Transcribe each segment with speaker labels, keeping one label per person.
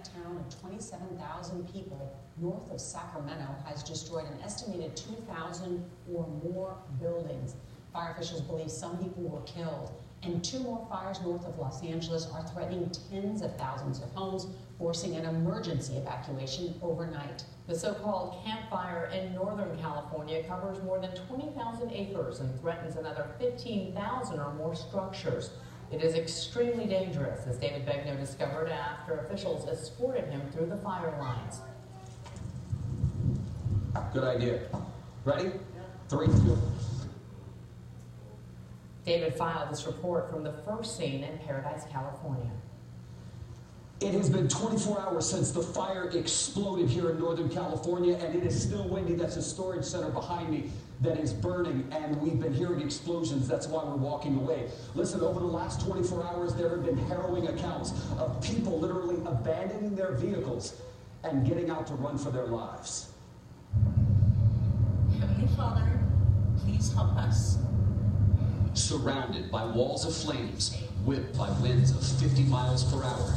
Speaker 1: town of 27,000 people north of Sacramento has destroyed an estimated 2,000 or more buildings. Fire officials believe some people were killed, and 2 more fires north of Los Angeles are threatening tens of thousands of homes, forcing an emergency evacuation overnight.
Speaker 2: The so-called Camp Fire in Northern California covers more than 20,000 acres and threatens another 15,000 or more structures. It is extremely dangerous, as David Begnaud discovered after officials escorted him through the fire lines.
Speaker 3: Good idea. Ready? 3, 2.
Speaker 2: David filed this report from the first scene in Paradise, California.
Speaker 3: It has been 24 hours since the fire exploded here in Northern California, and it is still windy. That's a storage center behind me that is burning, and we've been hearing explosions. That's why we're walking away. Listen, over the last 24 hours, there have been harrowing accounts of people literally abandoning their vehicles and getting out to run for their lives.
Speaker 4: Heavenly Father, please help us.
Speaker 3: Surrounded by walls of flames, whipped by winds of 50 miles per hour,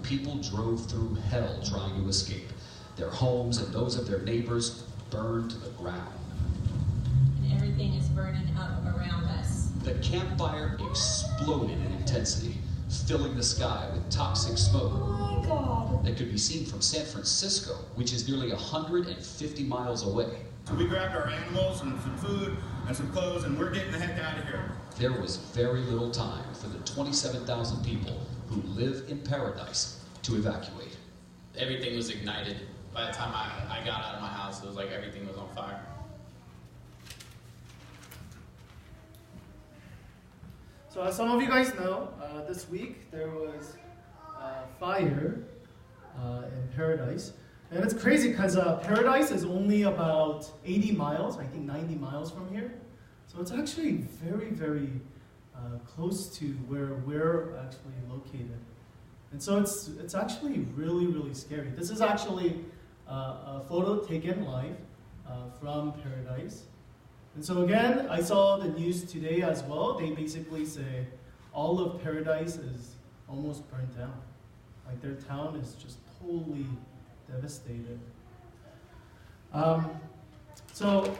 Speaker 3: people drove through hell trying to escape. Their homes and those of their neighbors burned to the ground.
Speaker 4: And everything is burning up around us.
Speaker 3: The campfire exploded in intensity, filling the sky with toxic smoke.
Speaker 4: Oh my God.
Speaker 3: That could be seen from San Francisco, which is nearly 150 miles away.
Speaker 5: So we grabbed our animals and some food and some clothes, and we're getting the heck out of here.
Speaker 3: There was very little time for the 27,000 people who live in Paradise to evacuate.
Speaker 6: Everything was ignited. By the time I got out of my house, it was like everything was on fire.
Speaker 7: So as some of you guys know, this week there was a fire in Paradise. And it's crazy because Paradise is only about 80 miles, I think 90 miles from here. So it's actually very, very close to where we're actually located. And so it's actually really, really scary. This is actually a photo taken live from Paradise. And so again, I saw the news today as well. They basically say all of Paradise is almost burnt down. Like their town is just totally devastated. So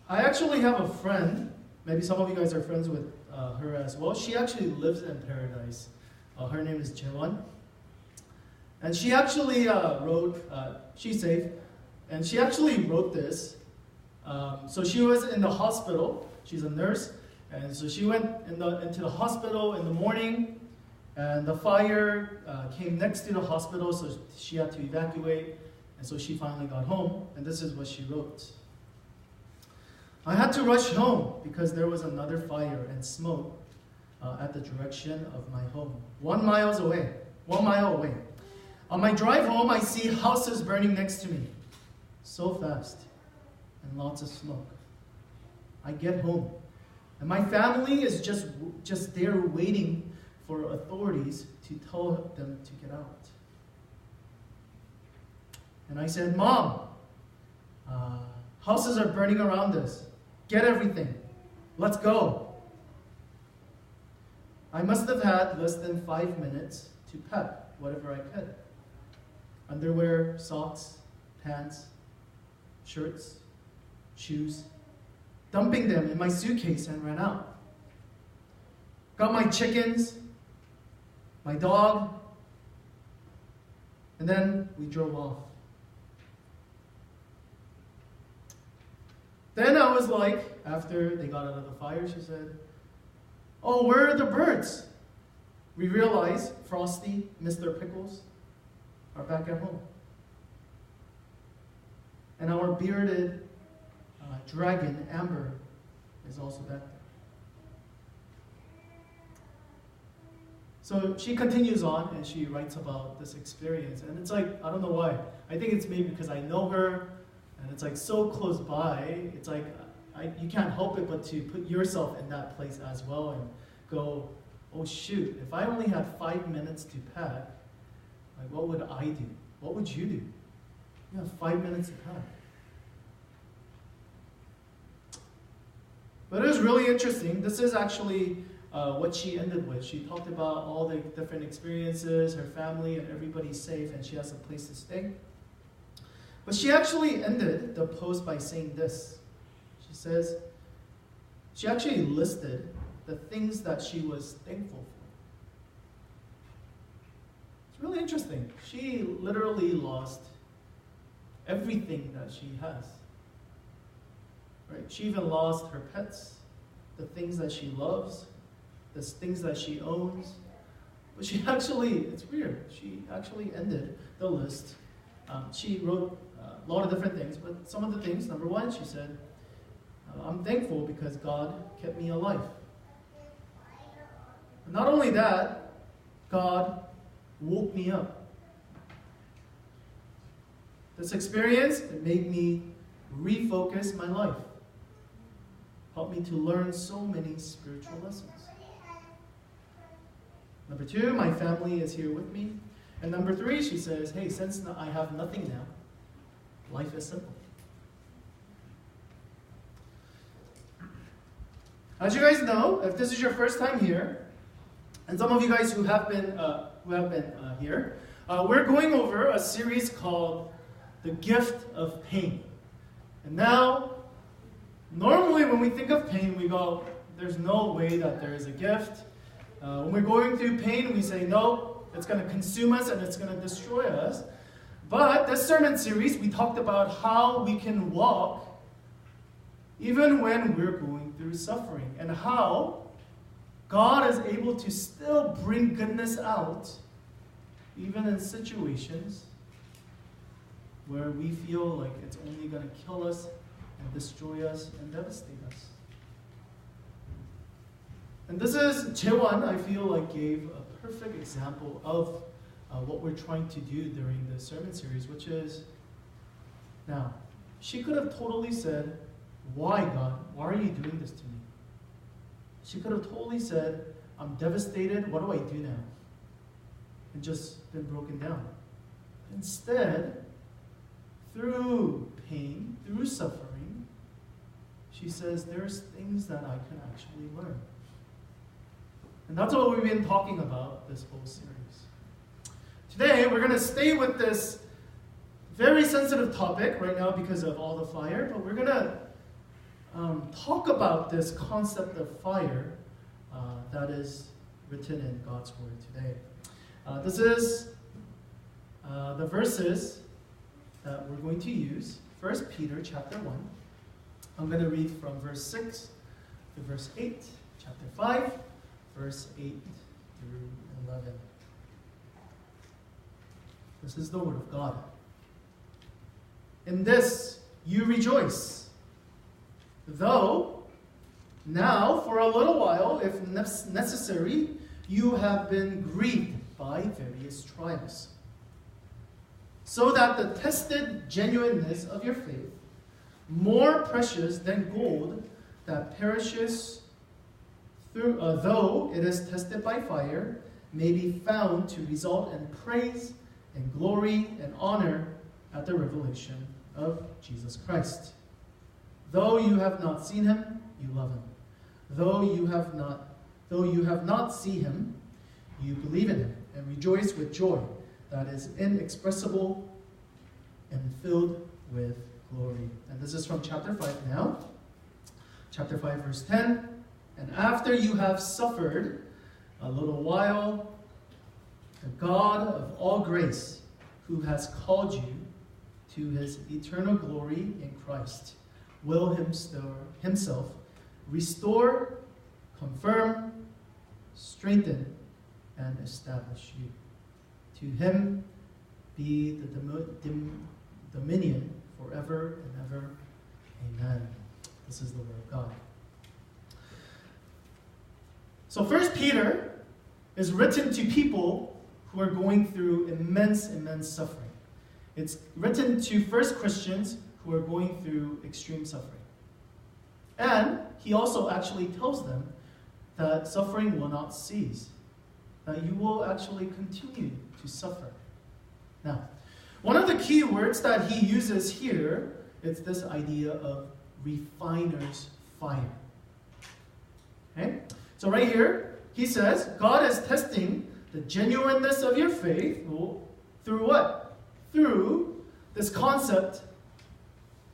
Speaker 7: I actually have a friend, maybe some of you guys are friends with her as well. She actually lives in Paradise. Her name is Jaewon. And she actually wrote, she's safe, and she actually wrote this. So she was in the hospital. She's a nurse. And so she went into the hospital in the morning, and the fire came next to the hospital, so she had to evacuate. And so she finally got home, and this is what she wrote. I had to rush home because there was another fire and smoke at the direction of my home, 1 mile away. On my drive home, I see houses burning next to me, so fast, and lots of smoke. I get home, and my family is just there waiting for authorities to tell them to get out. And I said, Mom, houses are burning around us. Get everything. Let's go. I must have had less than 5 minutes to pack whatever I could. Underwear, socks, pants, shirts, shoes, dumping them in my suitcase and ran out. Got my chickens, my dog, and then we drove off. Then I was like, after they got out of the fire, she said, oh, where are the birds? We realized Frosty, Mr. Pickles, are back at home. And our bearded dragon, Amber, is also back there. So she continues on and she writes about this experience. And it's like, I don't know why. I think it's maybe because I know her and it's like so close by. It's like, you can't help it but to put yourself in that place as well and go, oh shoot, if I only had 5 minutes to pack, like what would I do? What would you do? You have 5 minutes to pack. But it was really interesting. This is actually what she ended with. She talked about all the different experiences, her family, and everybody's safe, and she has a place to stay. But she actually ended the post by saying this. She says, she actually listed the things that she was thankful for. It's really interesting. She literally lost everything that she has. Right? She even lost her pets, the things that she loves, the things that she owns. But she actually, it's weird, she actually ended the list. She wrote a lot of different things, but some of the things, number one, she said, I'm thankful because God kept me alive. And not only that, God woke me up. This experience, it made me refocus my life. Helped me to learn so many spiritual lessons. Number two, my family is here with me. And number three, she says, hey, since I have nothing now, life is simple. As you guys know, if this is your first time here, and some of you guys who have been here, we're going over a series called The Gift of Pain. And now, normally when we think of pain, we go, there's no way that there is a gift. When we're going through pain, we say, no, it's going to consume us and it's going to destroy us. But this sermon series, we talked about how we can walk even when we're going through suffering, and how God is able to still bring goodness out even in situations where we feel like it's only going to kill us and destroy us and devastate us. And this is, Jaewon, I feel like, gave a perfect example of what we're trying to do during the sermon series, which is, now, she could have totally said, why, God? Why are you doing this to me? She could have totally said, I'm devastated, what do I do now? And just been broken down. Instead, through pain, through suffering, she says, there's things that I can actually learn. And that's what we've been talking about this whole series. Today, we're going to stay with this very sensitive topic right now because of all the fire, but we're going to talk about this concept of fire that is written in God's Word today. This is the verses that we're going to use. 1 Peter chapter 1. I'm going to read from verse 6 to verse 8. Chapter 5, verse 8 through 11. This is the Word of God. In this you rejoice, though now for a little while, if necessary, you have been grieved by various trials, so that the tested genuineness of your faith, more precious than gold that perishes though it is tested by fire, may be found to result in praise and glory and honor at the revelation of Jesus Christ. Though you have not seen him, you love him. Though you have not seen him, you believe in him and rejoice with joy that is inexpressible and filled with glory. And this is from chapter 5 now. Chapter 5, verse 10. And after you have suffered a little while, the God of all grace, who has called you to his eternal glory in Christ, will himself restore, confirm, strengthen, and establish you. To him be the dominion forever and ever. Amen. This is the word of God. So 1 Peter is written to people who are going through immense suffering. It's written to first Christians who are going through extreme suffering. And he also actually tells them that suffering will not cease, that you will actually continue to suffer. Now, one of the key words that he uses here is this idea of refiner's fire. Okay? So right here, he says, God is testing the genuineness of your faith through what? Through this concept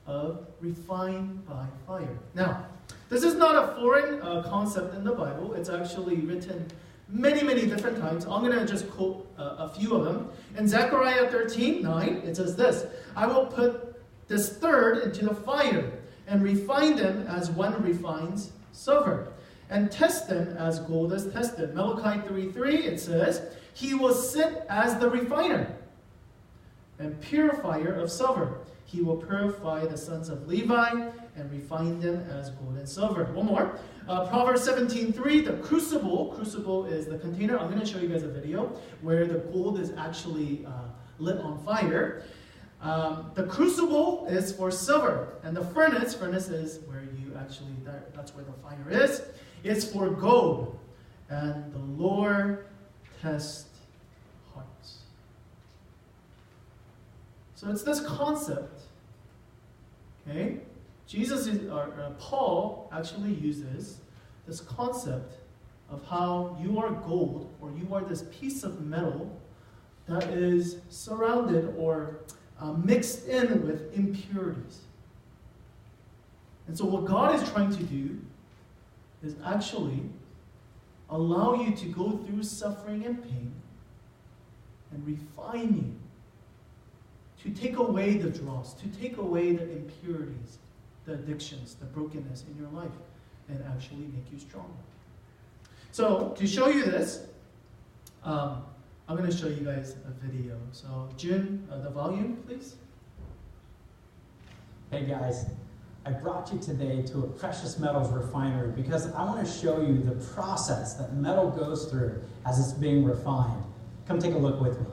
Speaker 7: of refined by fire. Now, this is not a foreign concept in the Bible. It's actually written many, many different times. I'm going to just quote a few of them. In Zechariah 13:9, it says this, I will put this third into the fire and refine them as one refines silver, and test them as gold is tested. Malachi 3:3, it says, he will sit as the refiner and purifier of silver. He will purify the sons of Levi and refine them as gold and silver. One more. Proverbs 17:3, the crucible. Crucible is the container. I'm going to show you guys a video where the gold is actually lit on fire. The crucible is for silver. And the furnace is where you actually, that's where the fire is. It's for gold. And the Lord tests hearts. So it's this concept. Okay? Paul actually uses this concept of how you are gold, or you are this piece of metal that is surrounded or mixed in with impurities. And so what God is trying to do is actually allow you to go through suffering and pain and refine you, to take away the dross, to take away the impurities, the addictions, the brokenness in your life, and actually make you stronger. So, to show you this, I'm going to show you guys a video. So, Jun, the volume, please.
Speaker 8: Hey guys, I brought you today to a precious metals refinery because I want to show you the process that metal goes through as it's being refined. Come take a look with me.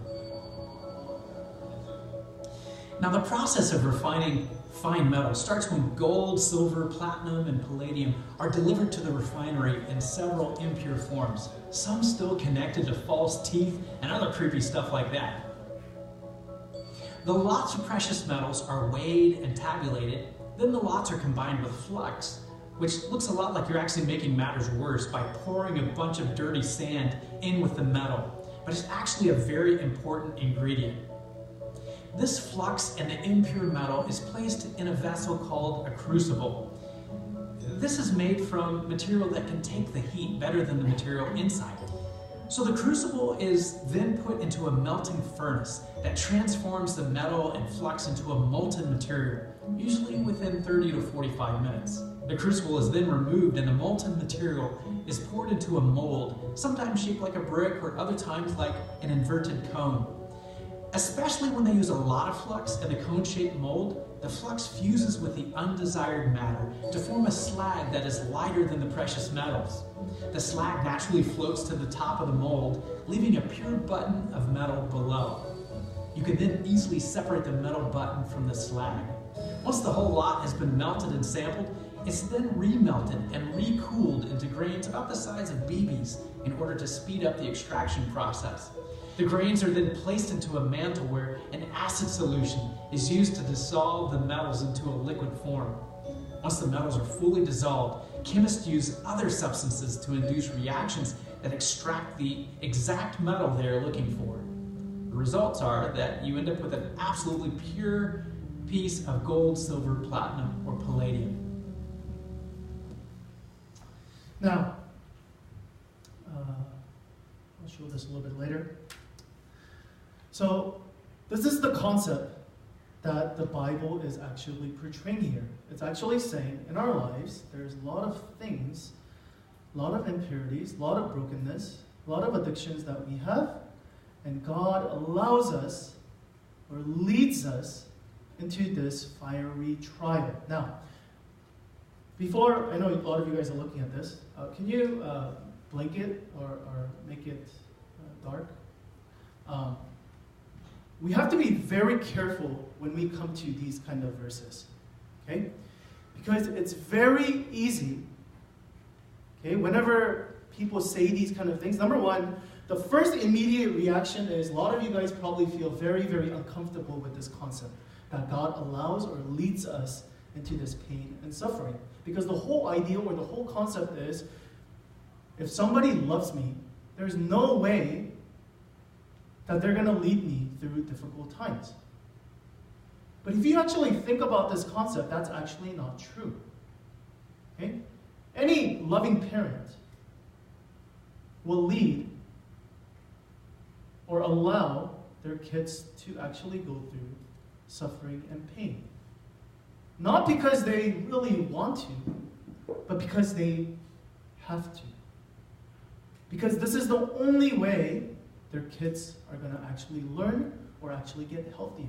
Speaker 8: Now, the process of refining fine metal starts when gold, silver, platinum, and palladium are delivered to the refinery in several impure forms, some still connected to false teeth and other creepy stuff like that. The lots of precious metals are weighed and tabulated, then the lots are combined with flux, which looks a lot like you're actually making matters worse by pouring a bunch of dirty sand in with the metal, but it's actually a very important ingredient. This flux and the impure metal is placed in a vessel called a crucible. This is made from material that can take the heat better than the material inside it. So the crucible is then put into a melting furnace that transforms the metal and flux into a molten material, usually within 30 to 45 minutes. The crucible is then removed and the molten material is poured into a mold, sometimes shaped like a brick or other times like an inverted cone. Especially when they use a lot of flux in the cone-shaped mold, the flux fuses with the undesired matter to form a slag that is lighter than the precious metals. The slag naturally floats to the top of the mold, leaving a pure button of metal below. You can then easily separate the metal button from the slag. Once the whole lot has been melted and sampled, it's then remelted and recooled into grains about the size of BBs in order to speed up the extraction process. The grains are then placed into a mantle where an acid solution is used to dissolve the metals into a liquid form. Once the metals are fully dissolved, chemists use other substances to induce reactions that extract the exact metal they are looking for. The results are that you end up with an absolutely pure piece of gold, silver, platinum, or palladium.
Speaker 7: Now, I'll show this a little bit later. So, this is the concept that the Bible is actually portraying here. It's actually saying in our lives, there's a lot of things, a lot of impurities, a lot of brokenness, a lot of addictions that we have, and God allows us or leads us into this fiery trial. Now, before, I know a lot of you guys are looking at this, can you blink it or make it dark? We have to be very careful when we come to these kind of verses, okay? Because it's very easy, okay, whenever people say these kind of things. Number one, the first immediate reaction is a lot of you guys probably feel very, very uncomfortable with this concept that God allows or leads us into this pain and suffering. Because the whole idea or the whole concept is If somebody loves me, there's no way that they're going to lead me through difficult times. But if you actually think about this concept, that's actually not true. Okay? Any loving parent will lead or allow their kids to actually go through suffering and pain. Not because they really want to, but because they have to. Because this is the only way their kids are going to actually learn or actually get healthier.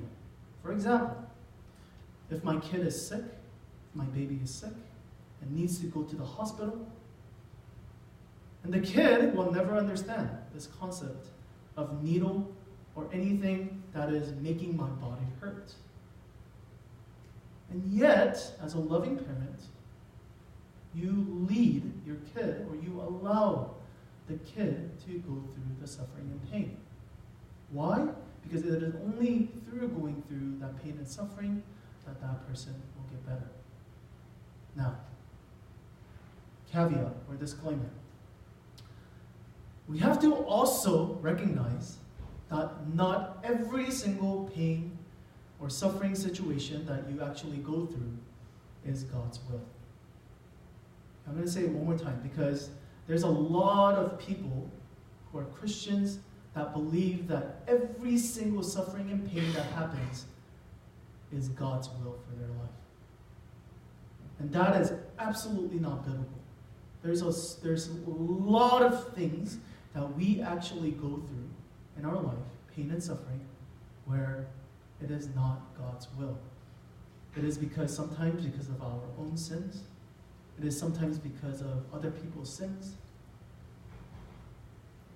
Speaker 7: For example, if my kid is sick, if my baby is sick, and needs to go to the hospital, and the kid will never understand this concept of needle or anything that is making my body hurt. And yet, as a loving parent, you lead your kid, or you allow the kid to go through the suffering and pain. Why? Because it is only through going through that pain and suffering that that person will get better. Now, caveat or disclaimer. We have to also recognize that not every single pain or suffering situation that you actually go through is God's will. I'm going to say it one more time because there's a lot of people who are Christians that believe that every single suffering and pain that happens is God's will for their life. And that is absolutely not biblical. There's a lot of things that we actually go through in our life, pain and suffering, where it is not God's will. It is sometimes because of our own sins. It is sometimes because of other people's sins.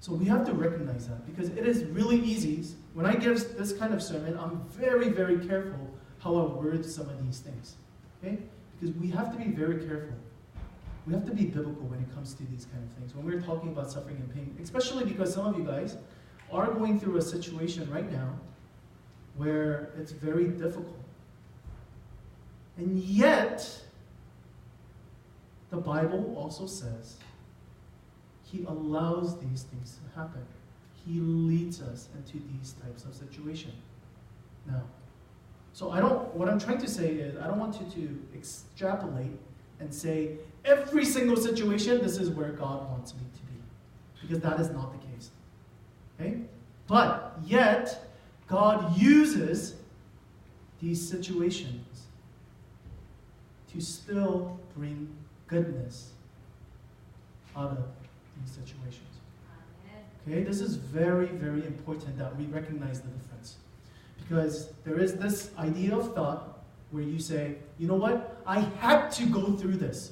Speaker 7: So we have to recognize that because it is really easy. When I give this kind of sermon, I'm very, very careful how I word some of these things. Okay? Because we have to be very careful. We have to be biblical when it comes to these kind of things. When we're talking about suffering and pain, especially because some of you guys are going through a situation right now where it's very difficult. And yet, the Bible also says He allows these things to happen. He leads us into these types of situations. Now, so what I'm trying to say is, I don't want you to extrapolate and say, every single situation, this is where God wants me to be. Because that is not the case. Okay? But yet, God uses these situations to still bring goodness out of these situations. Okay? This is very, very important that we recognize the difference. Because there is this idea of thought where you say, you know what? I had to go through this.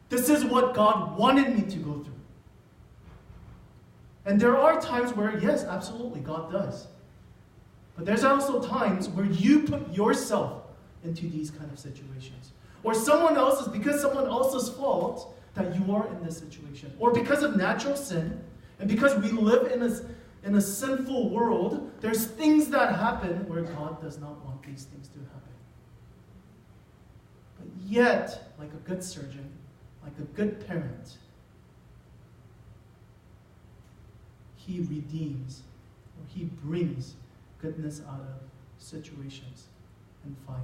Speaker 7: This is what God wanted me to go through. And there are times where, yes, absolutely, God does. But there's also times where you put yourself into these kind of situations. Or because someone else's fault that you are in this situation. Or because of natural sin, and because we live in a sinful world, there's things that happen where God does not want these things to happen. But yet, like a good surgeon, like a good parent, He redeems, or He brings goodness out of situations and fire.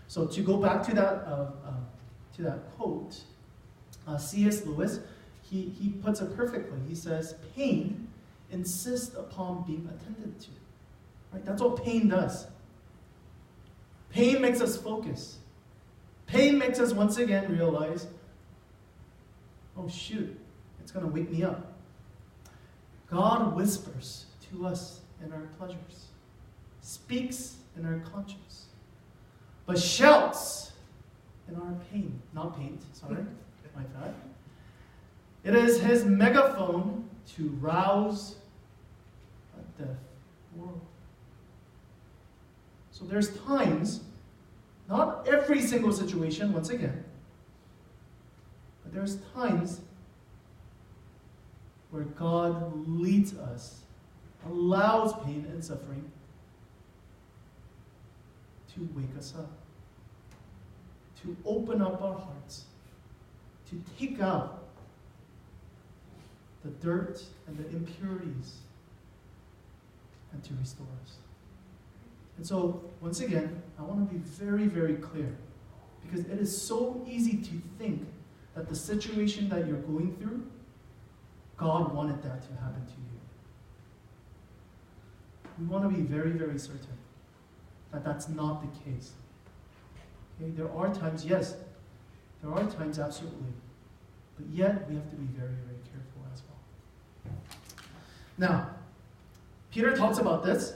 Speaker 7: So to go back to that quote, C.S. Lewis, he puts it perfectly. He says, pain insists upon being attended to. Right? That's what pain does. Pain makes us focus. Pain makes us once again realize, oh shoot, it's going to wake me up. God whispers to us in our pleasures, speaks in our conscience, but shouts in our pain. Not paint, sorry, my bad. It is His megaphone to rouse a deaf world. So there's times, not every single situation, once again, but there's times where God leads us, allows pain and suffering to wake us up, to open up our hearts, to take out the dirt and the impurities, and to restore us. And so, once again, I want to be very, very clear, because it is so easy to think that the situation that you're going through, God wanted that to happen to you. We want to be very, very certain that that's not the case. Okay? There are times, yes, there are times, absolutely, but yet we have to be very, very careful as well. Now, Peter talks about this.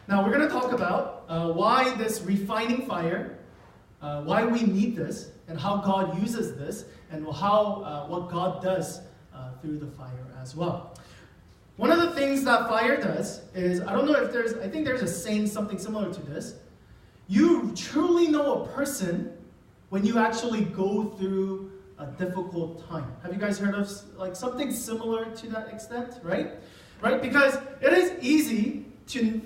Speaker 7: Now, we're going to talk about why this refining fire, why we need this, and how God uses this, and how what God does through the fire as well. One of the things that fire does is, I don't know if I think there's a saying something similar to this. You truly know a person when you actually go through a difficult time. Have you guys heard of like something similar to that extent, right? Right? Because it is easy to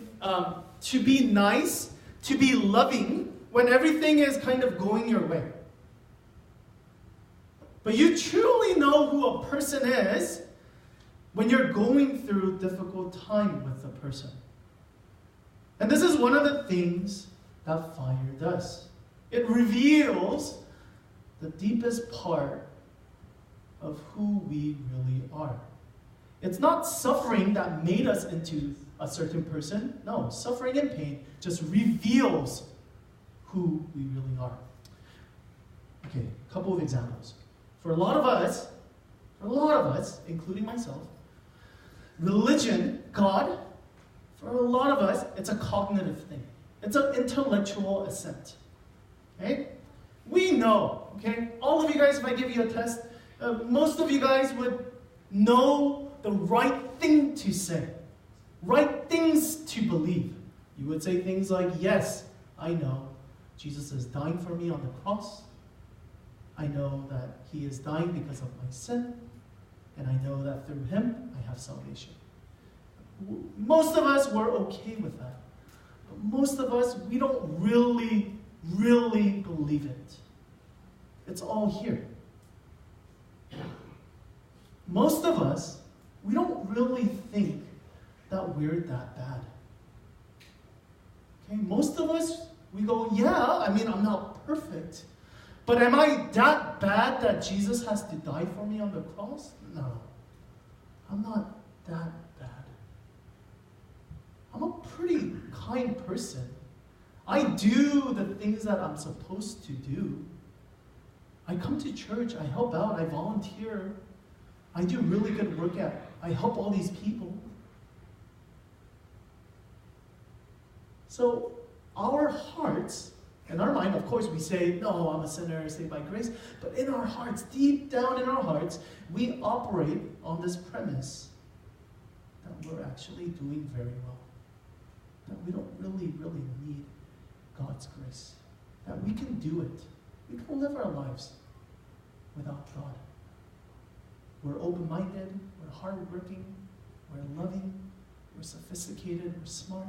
Speaker 7: be nice, to be loving when everything is kind of going your way. But you truly know who a person is when you're going through a difficult time with a person. And this is one of the things that fire does. It reveals the deepest part of who we really are. It's not suffering that made us into a certain person. No, suffering and pain just reveals who we really are. Okay, a couple of examples. For a lot of us, including myself, religion, God, for a lot of us, it's a cognitive thing. It's an intellectual assent. Okay? We know, okay? All of you guys, if I give you a test, most of you guys would know the right thing to say, right things to believe. You would say things like, yes, I know Jesus is dying for me on the cross. I know that he is dying because of my sin. And I know that through him, I have salvation. Most of us were okay with that. But most of us, we don't really believe it. It's all here. Most of us, we don't really think that we're that bad. Okay, most of us, we go, yeah, I mean, I'm not perfect. But am I that bad that Jesus has to die for me on the cross? No. I'm not that bad. I'm a pretty kind person. I do the things that I'm supposed to do. I come to church, I help out, I volunteer. I do really good work I help all these people. So our hearts, in our mind, of course, we say, no, I'm a sinner, saved by grace. But in our hearts, deep down in our hearts, we operate on this premise that we're actually doing very well. That we don't really need God's grace. That we can do it. We can live our lives without God. We're open-minded, we're hardworking, we're loving, we're sophisticated, we're smart.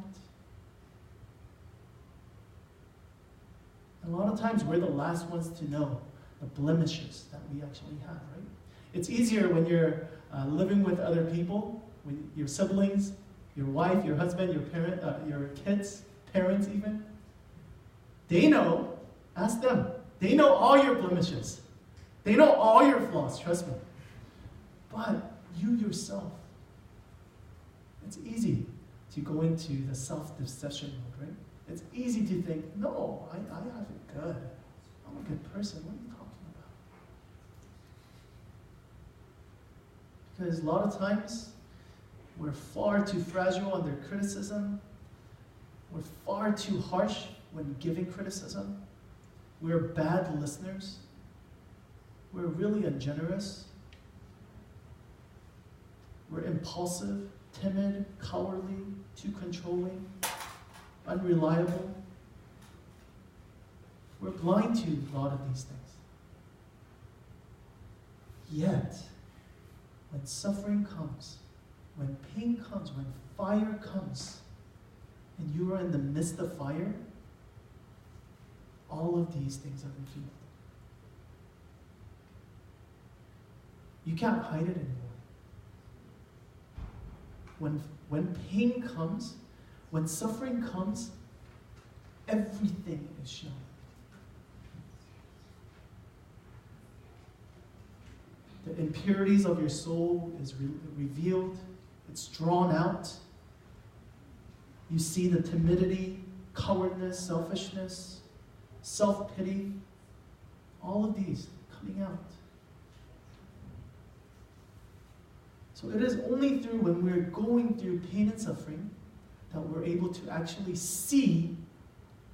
Speaker 7: A lot of times we're the last ones to know the blemishes that we actually have, right? It's easier when you're living with other people, when your siblings, your wife, your husband, your parent, your kids, parents even. They know, ask them. They know all your blemishes. They know all your flaws, trust me. But you yourself, it's easy to go into the self-deception mode, right? It's easy to think, no, I have it good. I'm a good person. What are you talking about? Because a lot of times, we're far too fragile under criticism. We're far too harsh when giving criticism. We're bad listeners. We're really ungenerous. We're impulsive, timid, cowardly, too controlling, unreliable. We're blind to a lot of these things. Yet, when suffering comes, when pain comes, when fire comes, and you are in the midst of fire, all of these things are revealed. You can't hide it anymore. When pain comes, when suffering comes, everything is shown. The impurities of your soul is revealed. It's drawn out. You see the timidity, cowardness, selfishness, self-pity, all of these coming out. So it is only through when we're going through pain and suffering that we're able to actually see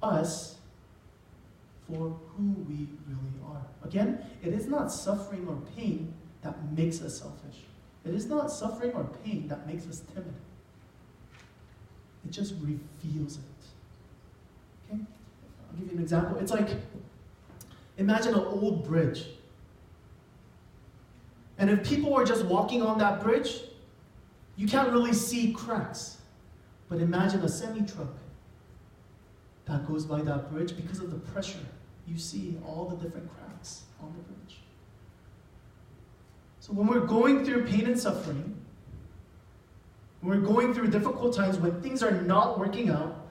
Speaker 7: us for who we really are. Again, it is not suffering or pain that makes us selfish. It is not suffering or pain that makes us timid. It just reveals it. Okay? I'll give you an example. It's like, imagine an old bridge. And if people were just walking on that bridge, you can't really see cracks. But imagine a semi-truck that goes by that bridge. Because of the pressure, you see all the different cracks on the bridge. So when we're going through pain and suffering, when we're going through difficult times, when things are not working out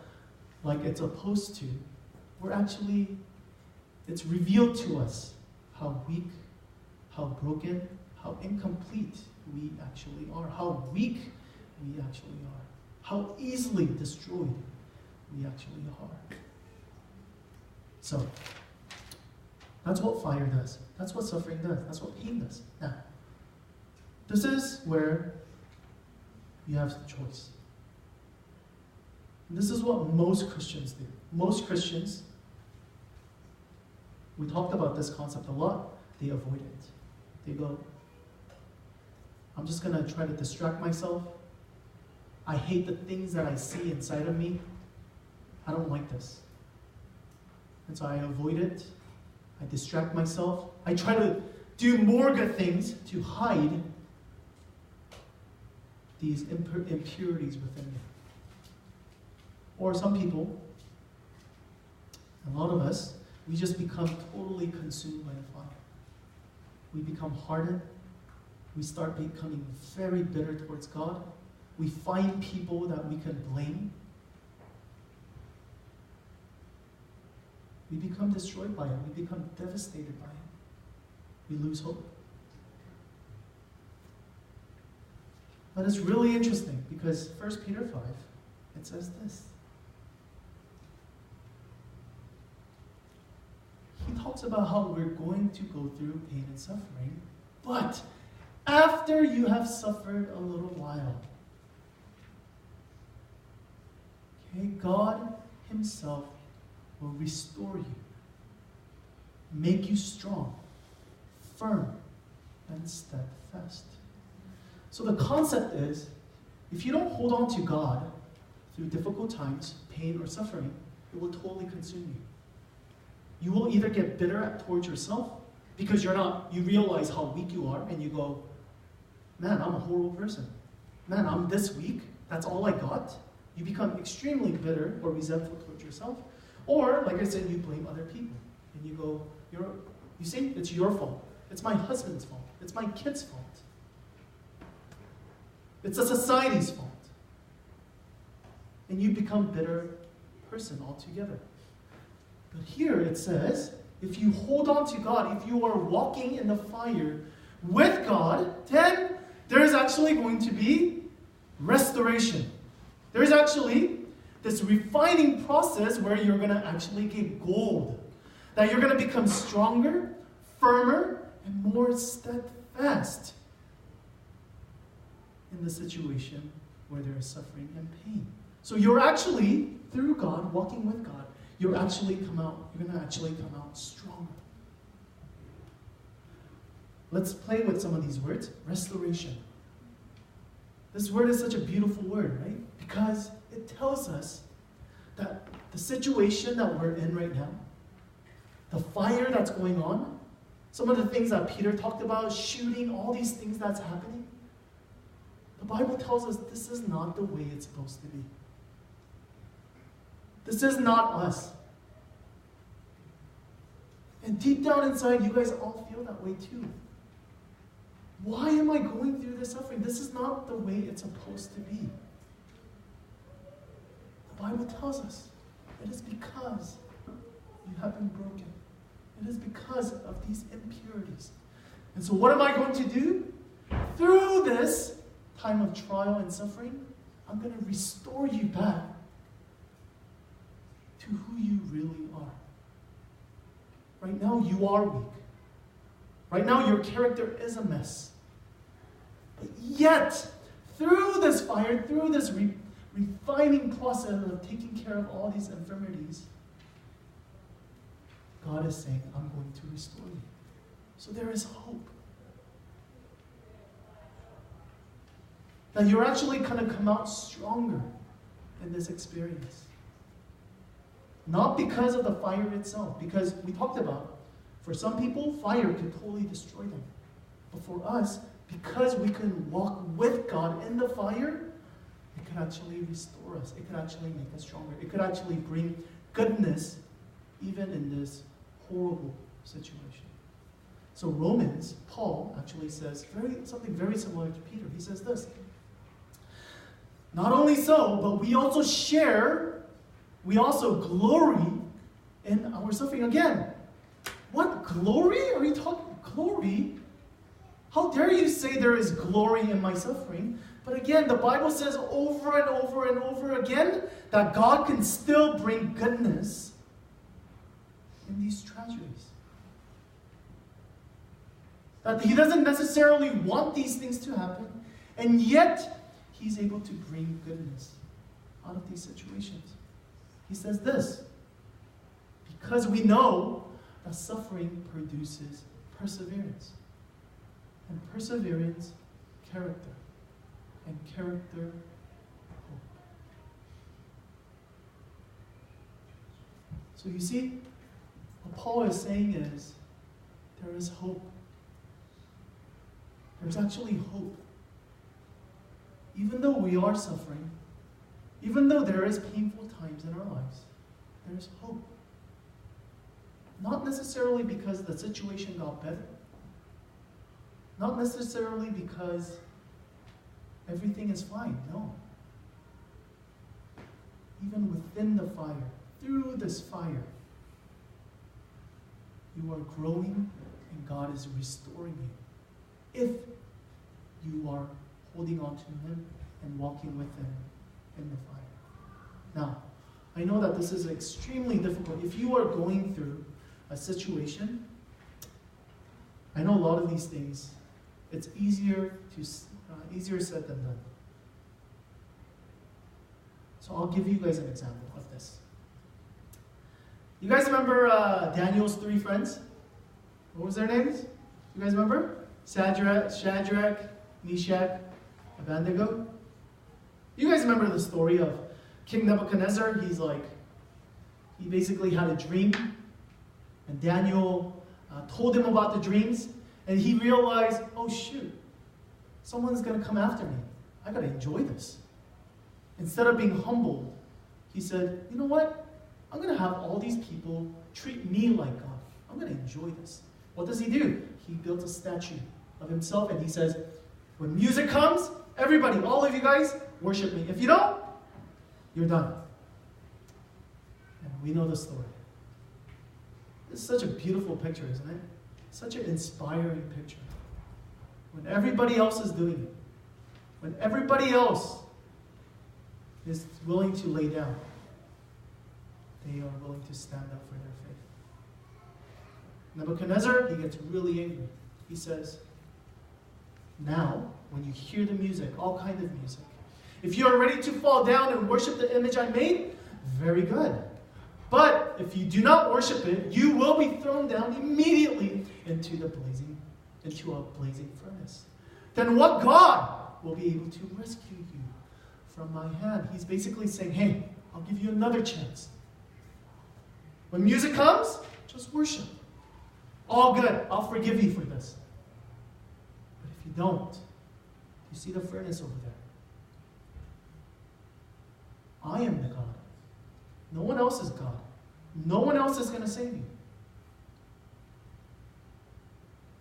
Speaker 7: like it's supposed to, it's revealed to us how weak, how broken, how incomplete we actually are, how weak we actually are, how easily destroyed we actually are. So, that's what fire does. That's what suffering does. That's what pain does. Now, this is where you have the choice. And this is what most Christians do. Most Christians, we talked about this concept a lot, they avoid it. They go, I'm just going to try to distract myself. I hate the things that I see inside of me. I don't like this. And so I avoid it. I distract myself. I try to do more good things to hide these impurities within me. Or some people, a lot of us, we just become totally consumed by the fire. We become hardened. We start becoming very bitter towards God. We find people that we can blame. We become destroyed by it. We become devastated by it. We lose hope. But it's really interesting because 1 Peter 5, it says this. He talks about how we're going to go through pain and suffering, but after you have suffered a little while, okay, God Himself will restore you, make you strong, firm, and steadfast. So the concept is, if you don't hold on to God through difficult times, pain or suffering, it will totally consume you. You will either get bitter towards yourself because you realize how weak you are and you go, man, I'm a horrible person. Man, I'm this weak. That's all I got. You become extremely bitter or resentful towards yourself. Or, like I said, you blame other people. And you go, you say, it's your fault. It's my husband's fault. It's my kid's fault. It's a society's fault. And you become a bitter person altogether. But here it says, if you hold on to God, if you are walking in the fire with God, then there is actually going to be restoration. There is actually this refining process where you're going to actually get gold. That you're going to become stronger, firmer, and more steadfast in the situation where there is suffering and pain. So you're actually, through God, walking with God, you're going to actually come out stronger. Let's play with some of these words. Restoration. This word is such a beautiful word, right? Because it tells us that the situation that we're in right now, the fire that's going on, some of the things that Peter talked about, shooting, all these things that's happening, the Bible tells us this is not the way it's supposed to be. This is not us. And deep down inside, you guys all feel that way too. Why am I going through this suffering? This is not the way it's supposed to be. The Bible tells us it is because you have been broken. It is because of these impurities. And so what am I going to do? Through this time of trial and suffering, I'm going to restore you back to who you really are. Right now, you are weak. Right now, your character is a mess. But yet, through this fire, through this refining process of taking care of all these infirmities, God is saying, I'm going to restore you. So there is hope. That you're actually going to come out stronger in this experience. Not because of the fire itself, because we talked about, for some people, fire could totally destroy them. But for us, because we can walk with God in the fire, it could actually restore us. It could actually make us stronger. It could actually bring goodness even in this horrible situation. So Romans, Paul actually says something very similar to Peter. He says this, not only so, but we also glory in our suffering. Again, what glory? Are you talking glory? How dare you say there is glory in my suffering? But again, the Bible says over and over and over again that God can still bring goodness in these tragedies. That He doesn't necessarily want these things to happen, and yet He's able to bring goodness out of these situations. He says this, because we know that suffering produces perseverance. And perseverance, character. And character, hope. So you see, what Paul is saying is, there is hope. There's actually hope. Even though we are suffering, even though there is painful times in our lives, there's hope. Not necessarily because the situation got better. Not necessarily because everything is fine. No. Even within the fire, through this fire, you are growing and God is restoring you. If you are holding on to Him and walking with Him in the fire. Now, I know that this is extremely difficult. If you are going through a situation, I know a lot of these things, it's easier said than done. So I'll give you guys an example of this. You guys remember Daniel's 3 friends? What was their names? You guys remember? Shadrach, Meshach, Abednego? You guys remember the story of King Nebuchadnezzar? He basically had a dream, and Daniel told him about the dreams, and he realized, oh shoot, someone's going to come after me. I got to enjoy this. Instead of being humbled, he said, you know what? I'm going to have all these people treat me like God. I'm going to enjoy this. What does he do? He built a statue of himself, and he says, when music comes, everybody, all of you guys, worship me. If you don't, you're done. And we know the story. This is such a beautiful picture, isn't it? Such an inspiring picture. When everybody else is doing it, when everybody else is willing to lay down, they are willing to stand up for their faith. Nebuchadnezzar, he gets really angry. He says, now, when you hear the music, all kinds of music, if you are ready to fall down and worship the image I made, very good. But if you do not worship it, you will be thrown down immediately into a blazing furnace. Then what God will be able to rescue you from my hand? He's basically saying, hey, I'll give you another chance. When music comes, just worship. All good. I'll forgive you for this. But if you don't, you see the furnace over there? I am the God. No one else is God. No one else is going to save you.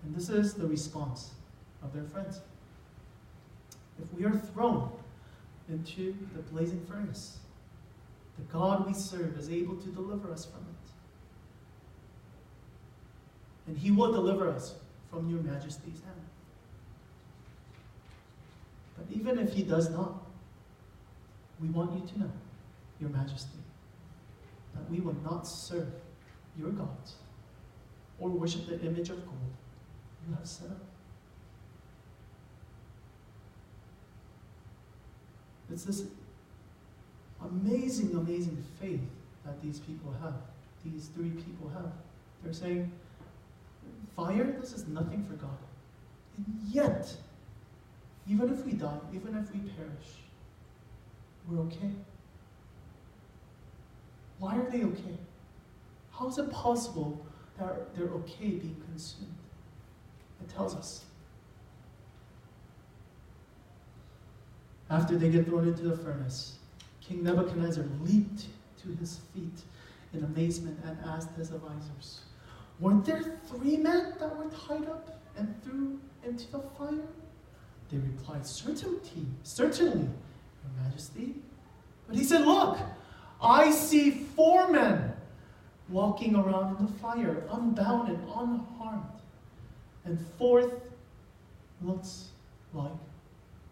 Speaker 7: And this is the response of their friends. If we are thrown into the blazing furnace, the God we serve is able to deliver us from it. And He will deliver us from your Majesty's hand. But even if He does not, we want you to know, Your Majesty, that we will not serve your gods or worship the image of gold you have set up. It's this amazing, amazing faith that these people have, these three people have. They're saying, fire, this is nothing for God. And yet, even if we die, even if we perish, we're okay. Why are they okay? How is it possible that they're okay being consumed? It tells us. After they get thrown into the furnace, King Nebuchadnezzar leaped to his feet in amazement and asked his advisors, "Weren't there 3 men that were tied up and threw into the fire?" They replied, certainly, Your Majesty." But he said, "Look, I see 4 men walking around in the fire, unbound and unharmed. And 4th looks like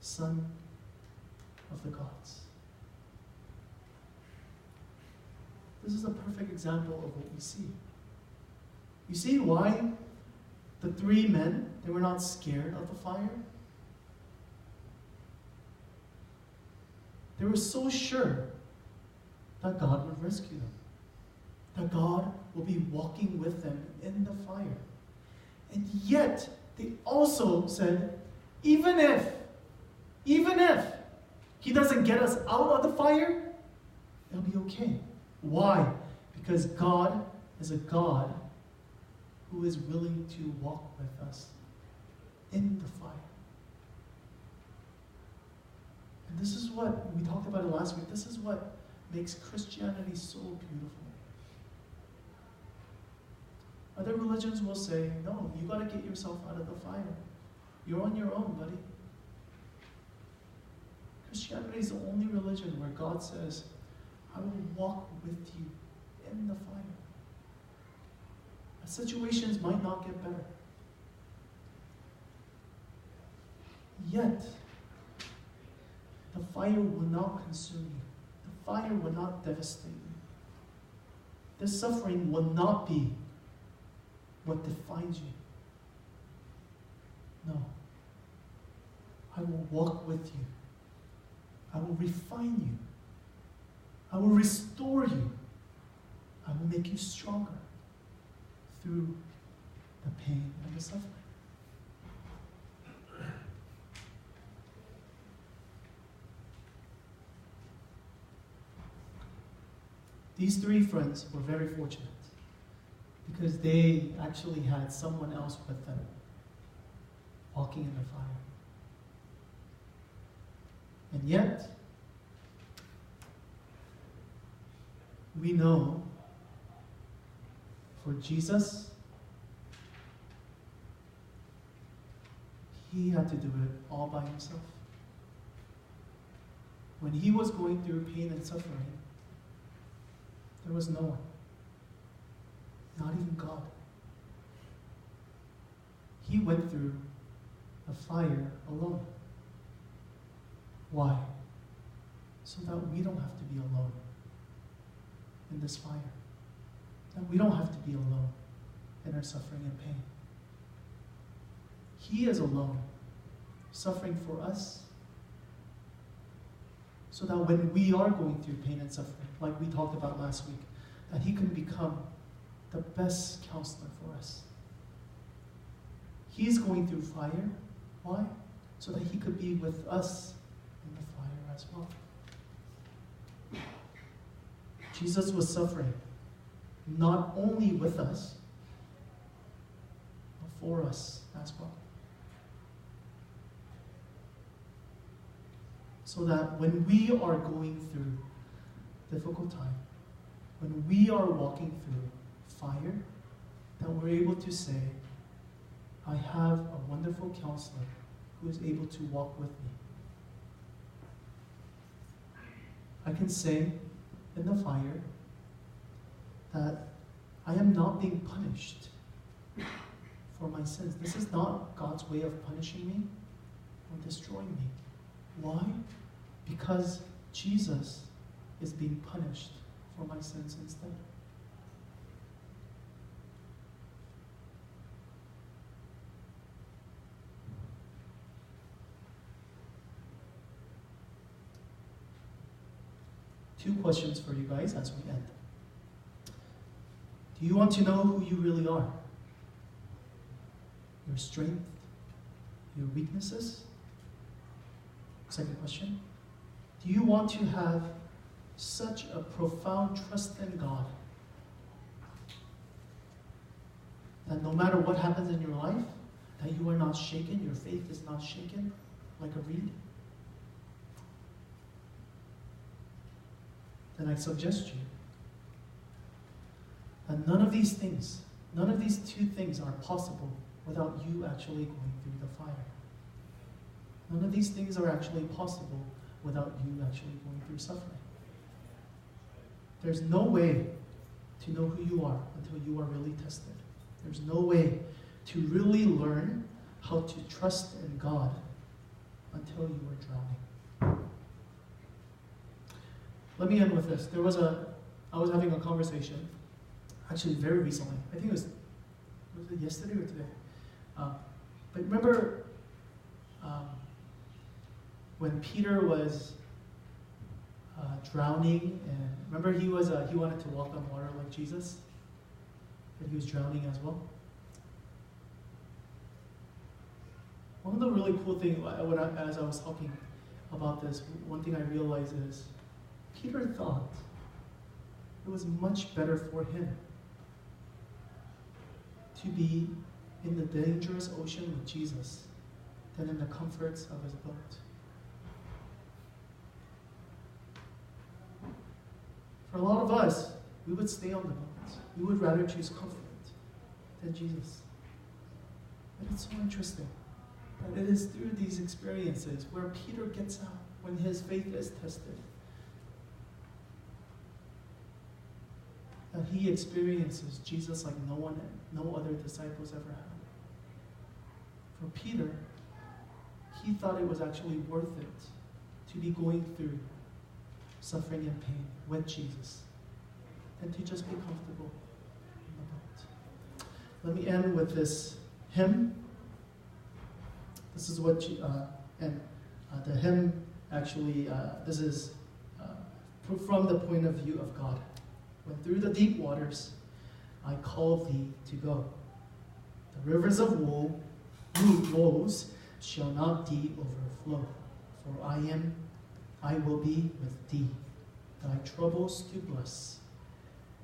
Speaker 7: son of the gods." This is a perfect example of what we see. You see why the 3 men, they were not scared of the fire? They were so sure that God would rescue them, that God will be walking with them in the fire. And yet, they also said, even if He doesn't get us out of the fire, it'll be okay. Why? Because God is a God who is willing to walk with us in the fire. And this is what, we talked about it last week, this is what makes Christianity so beautiful. Other religions will say, no, you got to get yourself out of the fire. You're on your own, buddy. Christianity is the only religion where God says, I will walk with you in the fire. Situations might not get better. Yet, the fire will not consume you. The fire will not devastate you. The suffering will not be what defines you. No. I will walk with you. I will refine you. I will restore you. I will make you stronger through the pain and the suffering. These 3 friends were very fortunate because they actually had someone else with them walking in the fire. And yet, we know for Jesus, He had to do it all by Himself. When He was going through pain and suffering, there was no one. Not even God. He went through the fire alone. Why? So that we don't have to be alone in this fire. That we don't have to be alone in our suffering and pain. He is alone, suffering for us, so that when we are going through pain and suffering, like we talked about last week, that He can become the best counselor for us. He's going through fire. Why? So that He could be with us in the fire as well. Jesus was suffering, not only with us, but for us as well. So that when we are going through difficult time, when we are walking through fire, that we're able to say, I have a wonderful counselor who is able to walk with me. I can say in the fire that I am not being punished for my sins. This is not God's way of punishing me or destroying me. Why? Because Jesus is being punished for my sins instead. Two questions for you guys as we end. Do you want to know who you really are? Your strength, your weaknesses? Second question. Do you want to have such a profound trust in God that no matter what happens in your life, that you are not shaken, your faith is not shaken like a reed? Then I suggest you that none of these two things are possible without you actually going through the fire. None of these things are actually possible without you actually going through suffering. There's no way to know who you are until you are really tested. There's no way to really learn how to trust in God until you are drowning. Let me end with this. I was having a conversation, actually very recently. I think was it yesterday or today? But remember when Peter was drowning, and remember he wanted to walk on water like Jesus, but he was drowning as well. One of the really cool things, as I was talking about this, one thing I realized is Peter thought it was much better for him to be in the dangerous ocean with Jesus than in the comforts of his boat. For a lot of us, we would stay on the boat. We would rather choose comfort than Jesus. But it's so interesting that it is through these experiences where Peter gets out when his faith is tested, that he experiences Jesus like no other disciples ever had. For Peter, he thought it was actually worth it to be going through suffering and pain with Jesus than to just be comfortable in the boat. Let me end with this hymn. This is what the hymn actually, this is from the point of view of God. When through the deep waters I call thee to go, the rivers of woes shall not thee overflow. For I will be with thee, thy troubles to bless,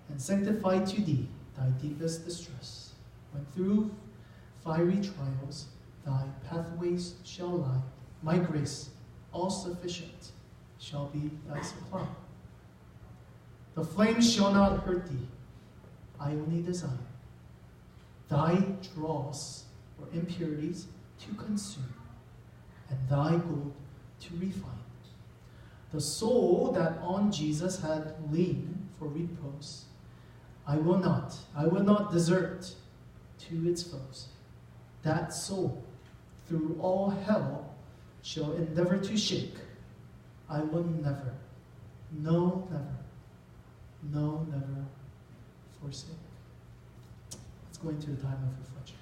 Speaker 7: and sanctify to thee thy deepest distress. When through fiery trials thy pathways shall lie, my grace, all sufficient, shall be thy supply. The flames shall not hurt thee, I only desire thy dross or impurities to consume, and thy gold to refine. The soul that on Jesus had leaned for repose, I will not desert to its foes. That soul through all hell shall endeavor to shake. I will never, no, never forsake. Let's go into a time of reflection.